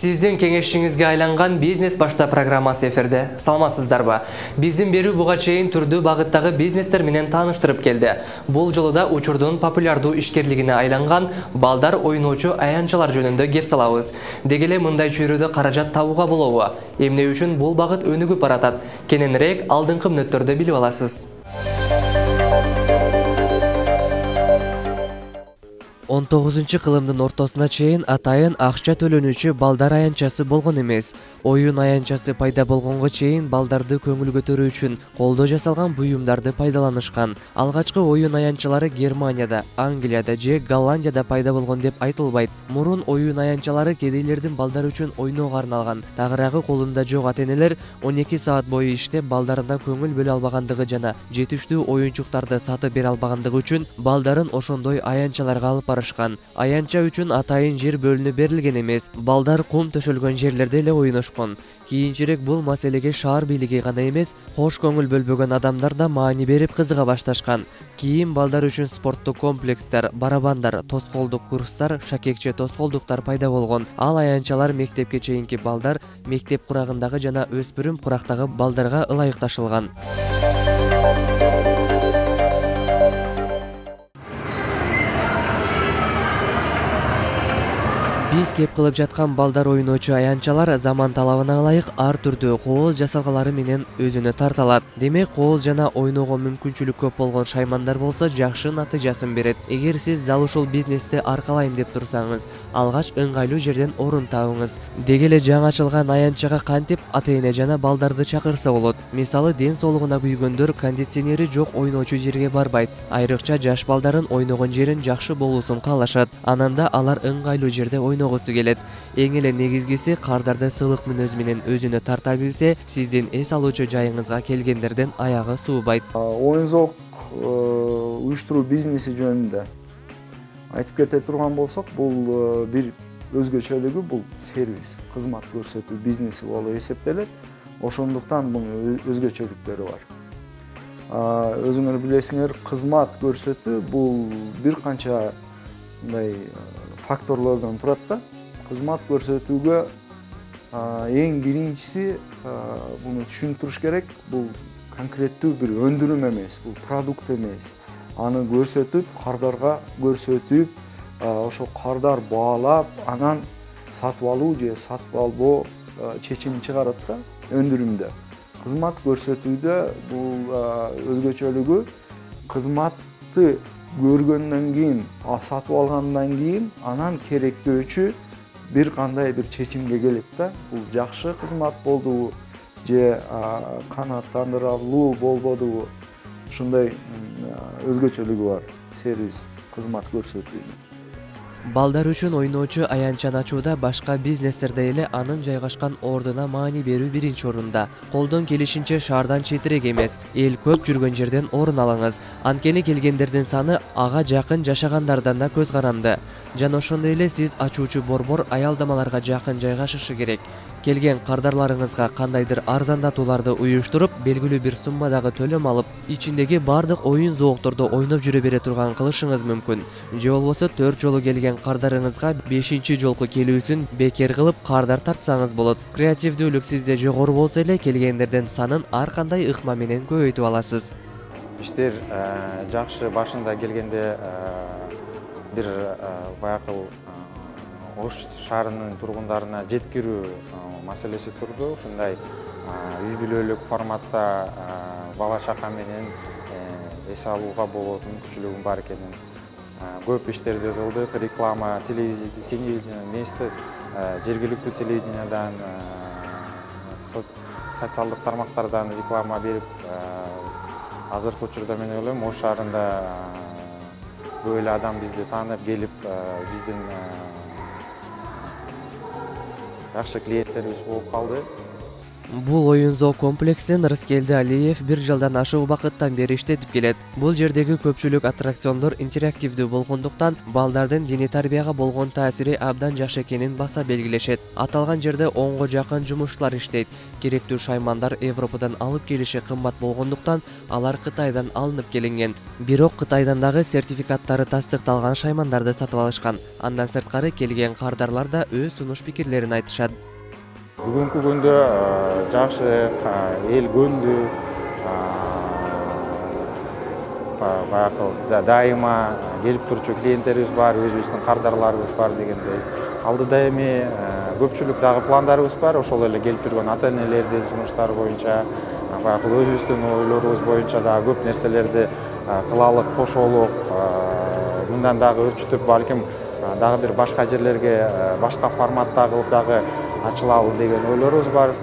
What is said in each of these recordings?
Сиздин кеңешиңизге айланган бизнес башта программасы эфирде. Саламатсыздарбы? Биздин берүү буга чейин түрдүү багыттагы бизнестер менен тааныштырып келди. Бул жолу да учурдун популярдуу ишкерлигине айланган балдар ойноочу аянчалар жөнүндө кеп салабыз. Деги эле мындай чөйрөдө каражат табууга болобу? Эмне үчүн бул багыт өнүгүп баратат? Кененирээк алдыңкы мүнөттөрдө билип аласыз. 19-кылымдын ортосуна чейин атайын акча төлөнүүчү балдар аянчасы болгон эмес. Оюн аянчасы пайда болгонго чейин балдарды көңүл көтөрүү үчүн колдо жасалган буюмдарды пайдаланышкан. Алгачкы оюн аянчалары Германияда, Англияда же Голландияда пайда болгон деп айтылбайт. Мурун оюн аянчалары кедейлердин балдар үчүн ойноого арналган. Тагыраагы колунда жок ата-энелер 12 саат бою иштеп балдарына көңүл бөлө албагандыгы жана жетиштүү оюнчуктарды сатып бере албагандыгы үчүн балдарын ошондой аянчаларга алып барышкан. Аянча үчүн атайын жер бөлүнүп берилген эмес. Балдар кум төшөлгөн жерлерде эле ойношкон. Кийинчерээк бул маселеге шаар бийлиги гана эмес, кош көңүл бөлбөгөн адамдар да маани берип кызыга башташкан. Кийин балдар үчүн спорттук комплекстер, барабандар, тоскоолдук курстар, шакекче тоскоолдуктар пайда болгон. Ал аянчалар мектепке чейинки балдар, мектеп курагындагы жана өспүрүм курактагы балдарга ылайыкташылган. Биз кеп кылып жаткан балдар ойноочу аянчалар заман талабына ылайык ар түрдүү кооз жасалгалары менен өзүнө тарталат. Демек, кооз жана ойноого мүмкүнчүлүк көп болгон шаймандар болсо жакшы натыйжасын берет. Эгер сиз дал ушул бизнести аркалайм деп турсаңыз, алгач ыңгайлуу жерден орун табыңыз. Деги эле жаңы ачылган аянчага кантип ата-эне жана балдарды чакырса болот? Мисалы, ден соолугуна күйгөндөр кондиционери жок ойноочу жерге барбайт. Айрыкча жаш балдарын ойногон жерин жакшы болуусун каалашат. Ананда алар ыңгайлуу жерде ойногусу келет. Эң эле негизгиси, кардарды сылык мүнөз менен өзүнө тарта билсе, сиздин эс алуучу жайыңызга келгендерден аягы суубайт. Оюн-зоок уюштуруу бизнеси жөнүндө айтып кете турган болсок, бул бир өзгөчөлүгү бул сервис, кызмат көрсөтүү бизнеси болуп эсептелет. Ошондуктан бунун өзгөчөлүктөрү бар. Өзүңөр билесиңер, кызмат көрсөтүү бул бир канча мындай факторлордон турат да. Кызмат көрсөтүүгө эң биринчиси буну түшүндүрүш керек. Бул конкреттүү бир өндүрүм эмес, бул продукт эмес. Аны көрсөтүп, кардарга көрсөтүп, ошо кардар баалап, анан сатып алуу же сатып албоо чечим чыгарат да өндүрүмдө. Кызмат көрсөтүүдө бул өзгөчөлүгү кызматты көргөндөн кийин, сатып алгандан кийин, анан керектөөчү бир кандай бир чечимге келет да. Бул жакшы кызмат болдубу же канааттандырарлуу болбодубу? Ушундай өзгөчөлүгү бар сервис, кызмат көрсөтүүнүн. Балдар үчүн ойноочу аянчаны ачууда башка бизнестерде эле анын жайгашкан ордуна маани берүү биринчи орунда. Колдон келишинче шаардан четирээк эмес, эл көп жүргөн жерден орун алыңыз. Анткени келгендердин саны ага жакын жашагандардан да көз каранды. Жана ошондой эле сиз ачуучу борбор аялдамаларга жакын жайгашышы керек. Келген кардарларыңызга кандайдыр арзандатууларды уюштуруп, белгилүү бир суммадагы төлөм алып, ичиндеги бардык оюн-зоокторду ойноп жүрө бере турган кылышыңыз мүмкүн. Же болбосо 4 жолу келген кардарыңызга 5-чи жолку келүүсүн бекер кылып кардар тартсаңыз болот. Креативдүүлүк сизде жогору болсо эле келгендердин санын ар кандай ыкма менен көбөйтүп аласыз. Иштер жакшы башында келгенде бир баякыл Ош шаарынын тургундарына жеткирүү маселеси турду. Ушундай үй бүлөлүк форматта бала чака менен эс алууга болот мүмкүнчүлүгүм бар экенин көп иштерди кылдык. Реклама, телевидение эмести, жергиликтүү телевидениядан, социалдык тармактардан реклама берип, азыркы учурда мен ойлойм Ош шаарында көп эле адам бизди таанып келип, биздин жакшы клиенттерибиз болуп калды. Бул оюн-зоо комплексин Рыскелди Алиев 1 жылдан ашык убакыттан бери иштетип келет. Бул жердеги көпчүлүк аттракциондор интерактивдүү болгондуктан балдардын диний тарбияга болгон таасири абдан жакшы экенин баса белгилешет. Аталган жерде 10го жакын жумушчулар иштейт. Керектүү шаймандар Европадан алып келиши кымбат болгондуктан алар Кытайдан алынып келинген. Бирок Кытайдан дагы сертификаттары тастыкталган шаймандарды сатып алышкан. Андан сырткары келген кардарлар да өз сунуш пикирлерин айтышат. Бүгүнкү күндө жакшы эл көндү, баягы дайыма келип турчу клиенттерибиз бар, өзүбүздүн кардарларыбыз бар дегендей. Алдыда эми көпчүлүк дагы пландарыбыз бар, ошол эле келип жүргөн ата-энелердин сунуштары боюнча, баягы өзүбүздүн ойлорубуз боюнча дагы көп нерселерди кылалык, кошолук, мындан дагы өрчүтүп, балким дагы бир башка жерлерге, башка форматта кылып дагы ачылалы деген ойлорубуз бар.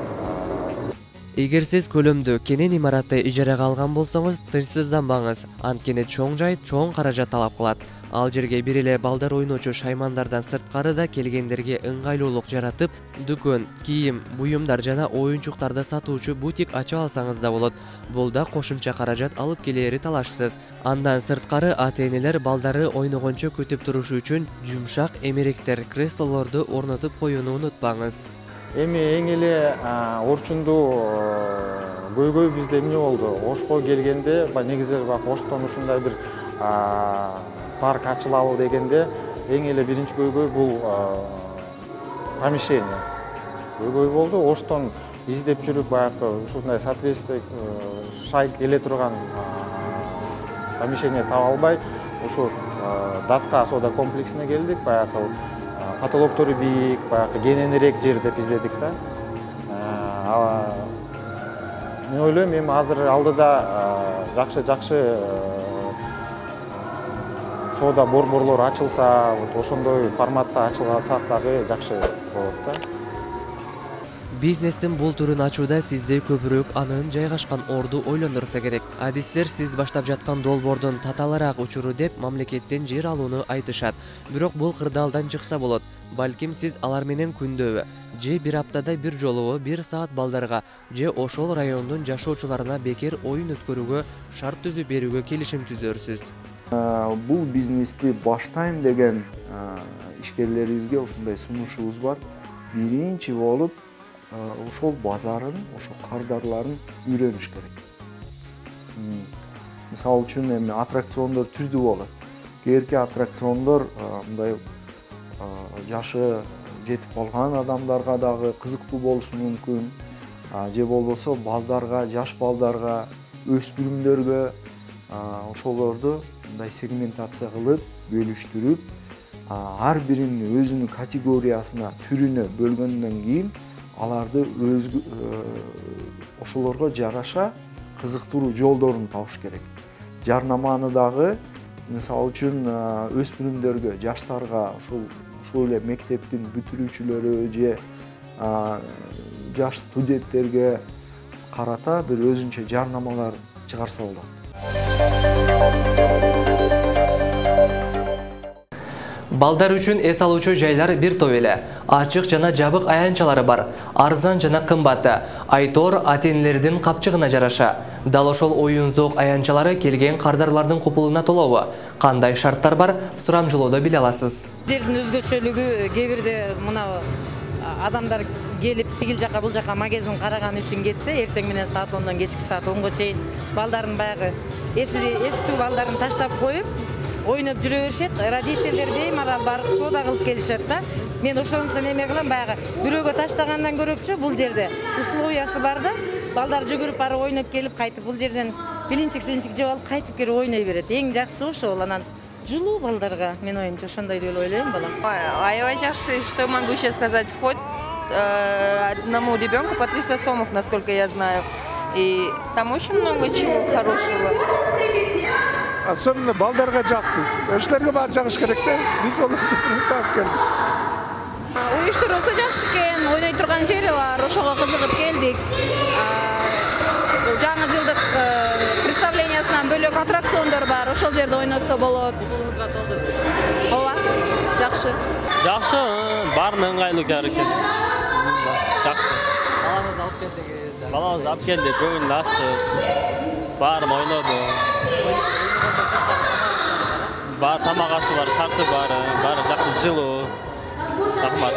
Эгер сиз көлөмдүү кенен имаратты ижарага алган болсоңуз, тынчсызданбаңыз. Анткени чоң жай чоң каражат талап кылат. Ал жерге бир эле балдар ойночу шаймандардан сырткары да келгендерге ыңгайлуулук жаратып, дүкөн, кийим, буюмдар жана оюнчуктарды сатуучу бутик ачып алсаңыз да болот. Бул да кошумча каражат алып келери талашсыз. Андан сырткары ата-энелер балдары ойногончо күтүп турушу үчүн жумшак эмеректер, креслолорду орнотуп коюуну унутпаңыз. Эми эң эле орчундуу көйгөй бизде эмне болду? Ошко келгенде, негизи Оштон ушундай бир парк ачылалы дегенде эң эле биринчи көйгөй бул помещение. Көйгөй болду. Оштон издеп жүрүп баягы ушундай соответствие шай келе турган помещение таба албай, ушу Датка сода комплексине келдик. Баягы потолоктору бийик, баягы кененирээк жер деп издедик да. Мен ойлойм, эми азыр алдыда жакшы сода борборлор ачылса, ошондой форматта ачылсак дагы жакшы болот да. Бизнестин бул түрүн ачууда сизди көбүрөөк анын жайгашкан орду ойлондурса керек. Адистер сиз баштап жаткан долбоордун татаалыраак учуру деп мамлекеттен жер алууну айтышат. Бирок бул кырдаалдан чыкса болот. Балким сиз алар менен күндөбү же бир аптада бир жолу 1 саат балдарга же ошол райондун жашоочуларына бекер оюн өткөрүүгө шарт түзүп берүүгө келишим түзөрсүз. Бул бизнести баштайм деген ишкерлерибизге ушундай сунушубуз бар. Биринчи болуп ошол базарын, ошол кардарларын үйрөнүш керек. Мисалы үчүн эми аттракциондор түрдүү болот. Кээерки аттракциондор мындай жашы жетип калган адамдарга дагы кызыктуу болушу мүмкүн. Же болбосо балдарга, жаш балдарга, өспүрүмдөргө ошолорду мындай сегментация кылып, бөлүштүрүп, ар биринин өзүнүн категориясына, түрүнө бөлгөндөн кийин аларды ошолорго жараша кызыктыруу жолдорун табыш керек. Жарнаманы дагы мисалы үчүн өспүрүмдөргө, жаштарга, ушул эле мектептин бүтүрүүчүлөрү же жаш студенттерге карата бир өзүнчө жарнамалар чыгарса болот. Балдар үчүн эс алуучу жайлар бир топ эле. Ачык жана жабык аянчалары бар. Арзан жана кымбаты. Айтор ата-энелердин капчыгына жараша. Дал ошол оюн-зоок аянчалары келген кардарлардын купулуна толобу? Кандай шарттар бар? Сурамжылоодо биле аласыз. Жердин өзгөчөлүгү кээ бирде мына адамдар келип тигил жака бул жака магазин караган үчүн кетсе, эртең менен саат 10дон кечки саат 10го чейин балдарын баягы эстүү балдарын таштап коюп ойноп жүрө беришет. Родительдер беймарал барып соода кылып келишет да. Мен ошонусун эме кылам, баягы бирөөгө таштагандан көрөкчү бул жерде условиясы бар да. Балдар жүгүрүп барып ойноп келип кайтып бул жерден билинчик жеп алып кайтып келип ойной берет. Эң жакшысы ошол. Анан жылуу балдарга, мен оюмча ошондой деп ойлойм балам. Аябай жакшы, что могу сейчас сказать, вход одному ребенку по 300 сомов, насколько я знаю. И там очень много чего хорошего. Особенно балдарга жакты. Өчлөргө баары жагыш керек да. Биз олорду представап келдик. Уюштуруусу жакшы экен, ойной турган жери бар, ошого кызыгып келдик. Жаңы жылдык представлениясынан бөлөк аттракциондор бар, ошол жерде ойнотсо болот. Ооба, жакшы. Жакшы, баарын ыңгайлуу экен. Жакшы. балаңызды алып келдиңиз. Баламызды алып келдик, көңүлүн ачтык. Баары ойноду. Бар тамак ашы бар, шарты бар, баары жакшы жылуу. Рахмат.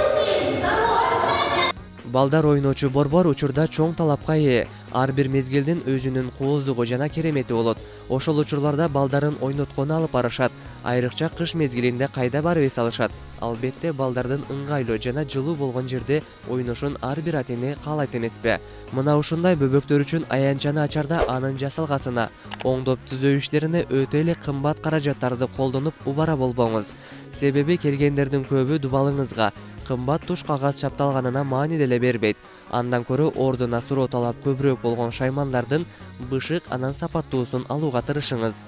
Балдар ойночу борбор учурда чоң талапка ээ. Ар бир мезгилдин өзүнүн кооздугу жана керемети болот. Ошол учурларда балдарын ойноткону алып барышат. Айрыкча кыш мезгилинде кайда барып эс алышат. Албетте балдардын ыңгайлуу жана жылуу болгон жерде ойношун ар бир ата-эне каалайт эмеспи? Мына ушундай бөбөктөр үчүн аянтчаны ачарда анын жасалгасына, оңдоп түзөө иштерине өтө эле кымбат каражаттарды колдонуп убара болбоңуз. Себеби келгендердин көбү дубалыңызга кымбат туш кагаз чапталганына маани деле бербейт. Андан көрө ордуна суроо талап көбүрөөк болгон шаймандардын бышык анан сапаттуусун алууга тырышыңыз.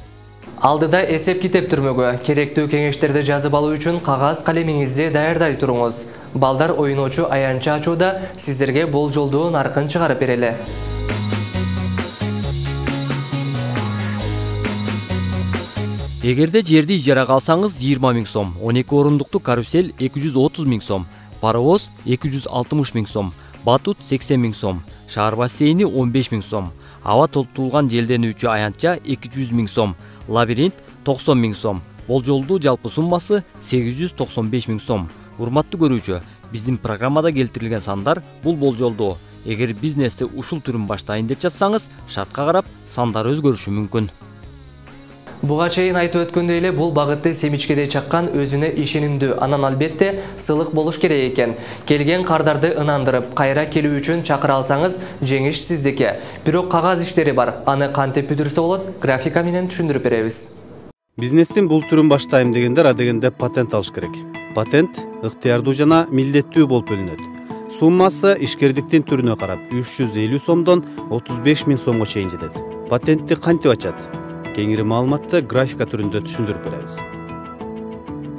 Алдыда эсеп китеп түрмөгө керектүү кеңештерди жазып алуу үчүн кагаз калемиңизди даярдай туруңуз. Балдар ойночу аянтча ачууда сиздерге болжолдуу наркын чыгарып берели. Эгерде жерди ижарага алсаңыз 20 000 сом, 12 орундуктуу карусель 230 000 сом, паровоз 260 000 сом, батут 80 000 сом, шаар бассейни 15 000 сом, аба толтурулган желденүүчү аянтча 200 000 сом, лабиринт 90 000 сом. Болжолдуу жалпы суммасы 895 000 сом. Урматтуу көрүүчү, биздин программада келтирилген сандар бул болжолдуу. Эгер бизнести ушул түрүн баштайын деп жатсаңыз, шартка карап сандар өзгөрүшү мүмкүн. Буга чейин айтып өткөндөй эле бул багытты семичкеде чаккан өзүнө ишенимдүү, анан албетте сылык болуш керек экен. Келген кардарды ынандырып, кайра келүү үчүн чакыра алсаңыз, жеңиш сиздики. Бирок кагаз иштери бар. Аны кантип бүтүрсө болот? Графика менен түшүндүрүп беребиз. Бизнестин бул түрүн баштайм дегендер адегенде патент алыш керек. Патент ыктыярдуу жана милдеттүү болуп бөлүнөт. Суммасы ишкердиктин түрүнө карап 350 сомдон 35 000 сомго чейин жетет. Патентти кантип ачат? Кеңири маалыматты графика түрүндө түшүндүрүп беребиз.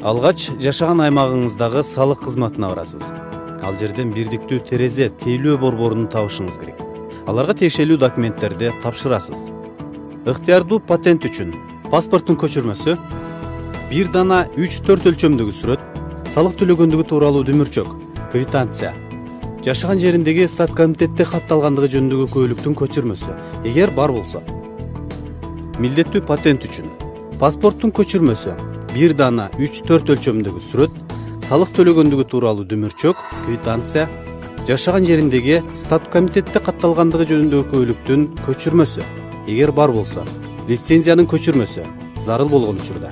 Алгач жашаган аймагыңыздагы салык кызматына барасыз. Ал жерден бирдиктүү терезе тейлөө борборун табышыңыз керек. Аларга тиешелүү документтерди тапшырасыз. Ыктыярдуу патент үчүн паспорттун көчүрмөсү, бир дана 3-4 өлчөмдөгү сүрөт, салык төлөгөндүгү тууралуу дүмүрчөк, квитанция, жашаган жериндеги стат комитетте катталгандыгы жөнүндөгү күбөлүктүн көчүрмөсү, эгер бар болсо. Милдеттүү патент үчүн паспорттун көчүрмөсү, бир дана 3-4 өлчөмдөгү сүрөт, салык төлөгөндүгү тууралуу дүмүрчөк, квитанция, жашаган жериндеги стат комитетте катталгандыгы жөнүндөгү күбөлүктүн көчүрмөсү, эгер бар болсо. Лицензиянын көчүрмөсү зарыл болгон учурда.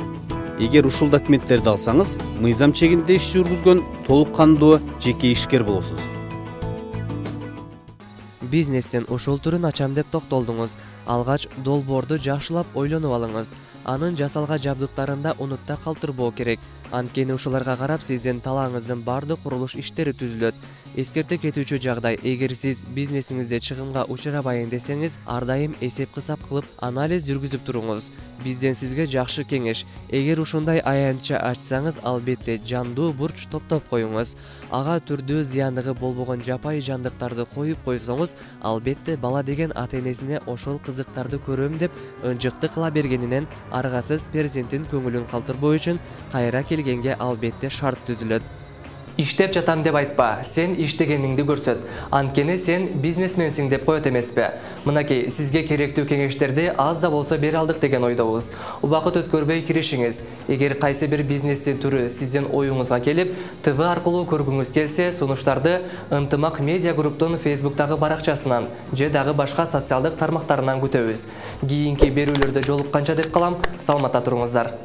Эгер ушул документтерди алсаңыз, мыйзам чегинде иш жүргүзгөн толук кандуу жеке ишкер болосуз. Бизнестин ушул түрүн ачам деп токтолдуңуз. Алгач долбоорду жакшылап ойлонуп алыңыз. Анын жасалга жабдыктарында унутта калтырбоо керек. Анткени ушуларга карап сиздин талааңыздын бардык курулуш иштери түзүлөт. Эскерте кетүүчү жагдай, эгер сиз бизнесиңизде чыгымга учурабайын десеңиз, ар дайым эсеп-кысап кылып, анализ жүргүзүп туруңуз. Бизден сизге жакшы кеңеш. Эгер ушундай аянтча ачсаңыз, албетте жандуу бурч топтоп коюңуз. Ага түрдүү зыяндыгы болбогон жапайы жандыктарды коюп койсоңуз, албетте бала деген ата-энесине ошол кызыктарды көрөм деп ынжыкты кыла бергенинен аргасыз перзенттин көңүлүн калтырбоо үчүн кайра келгенге албетте шарт түзүлөт. Иштеп жатам деп айтпа, сен иштегениңди көрсөт. Анткени сен бизнесменсиң деп коет эмеспи? Мынакей, сизге керектүү кеңештерди аз да болсо бере алдык деген ойдобуз. Убакыт өткөрбөй киришиңиз. Эгер кайсы бир бизнестин түрү сиздин оюңузга келип, ТВ аркылуу көргүңүз келсе, сунуштарды Ынтымак медиа групптун Facebooктагы баракчасынан же дагы башка социалдык тармактарынан күтөбүз. Кийинки берүүлөрдө жолукканча деп калам. Саламатта туруңуздар.